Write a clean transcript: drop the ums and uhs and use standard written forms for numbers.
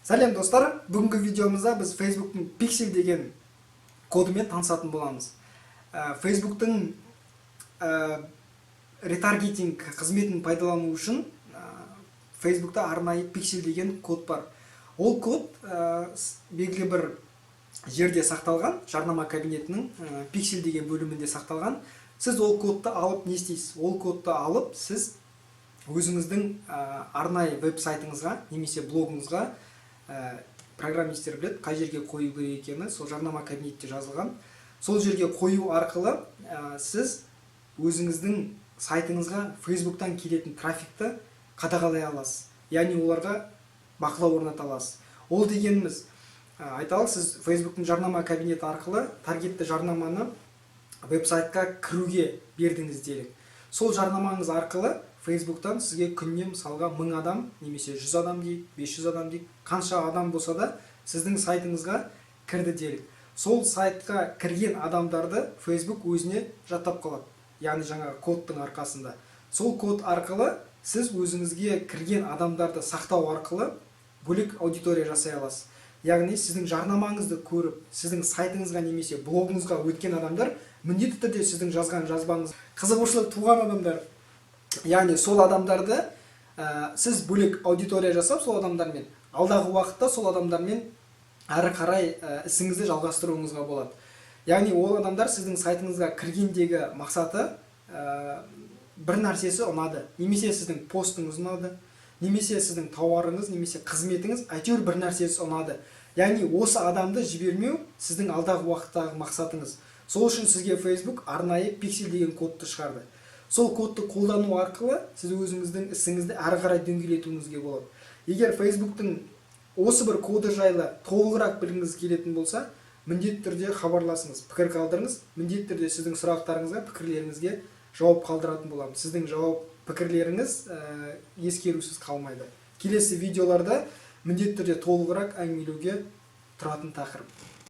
Сәлем достар, бүгінгі видеомызда біз Facebook'тың Pixel деген кодымен танысатын боламыз. Facebook'тың ретаргетинг қызметін пайдалану үшін Facebook'та арнайы Pixel деген код бар. Ол код белгілі бір жерде сақталған, жарнама кабинетінің Pixel деген бөлімінде сақталған. Сіз ол кодты алып не істейсіз? Ол кодты алып, сіз өзіңіздің арнайы веб-сайтыңызға немесе блогыңызға программистер біледі, қай жерге қою керек екені, сол жарнама кабинетте жазылған. Сол жерге қою арқылы сіз өзіңіздің сайтыңызға Facebook'тан келетін трафикті қадағалай аласыз. Яғни оларға бақылау орната аласыз. Ол дегеніміз, айталық, сіз Facebook'тың жарнама кабинеті арқылы таргетті жарнаманы веб-сайтқа кіруге бердіңіз делік. Сол жарнамаңыз арқылы Facebook'тан сізге күнне мысалға 1000 адам, немесе 100 адам дейік, 500 адам дейік, қанша адам болса да сіздің сайтыңызға кірді делік. Сол сайтқа кірген адамдарды Facebook өзіне жаттап қалады. Яғни жаңағы кодтың арқасында. Сол код арқылы сіз өзіңізге кірген адамдарды сақтау арқылы бөлек аудитория жасай аласыз. Яғни сіздің жарнамаңызды көріп, сіздің сайтыңызға немесе блогыңызға өткен адамдар міндетті түрде сіздің жазған жазбаңыз қызығушылық туған адамдар. Яғни сол адамдарды сіз бөлек аудитория жасап, сол адамдармен алдағы уақытта сол адамдармен әрі қарай ісіңізді жалғастыруыңызға болады. Яғни ол адамдар сіздің сайтыңызға кіргендегі мақсаты бір нәрсесі ұнады, немесе сіздің постыңыз ұнады, немесе сіздің тауарыңыз, немесе қызметіңіз, әйтеуір бір нәрсесі ұнады. Яғни осы адамды жібермеу сіздің алдағы уақыттағы мақсатыңыз. Сол үшін сізге Facebook арнайы Pixel деген кодты шығарды. Сол кодты қолдану арқылы сіз өзіңіздің ісіңізді әрі қарай дөңгелетуіңізге болады. Егер Facebook'тың осы бір коды жайлы толығырақ білгіңіз келетін болса, міндетті түрде хабарласыңыз, пікір қалдырыңыз, міндетті түрде сіздің сұрақтарыңызға, пікірлеріңізге жауап қалдыратын боламын. Сіздің жауап пікірлеріңіз ескерусіз қалмайды. Келесі видеоларда міндетті түрде толығырақ әңгімелеуге тұратын тақырып.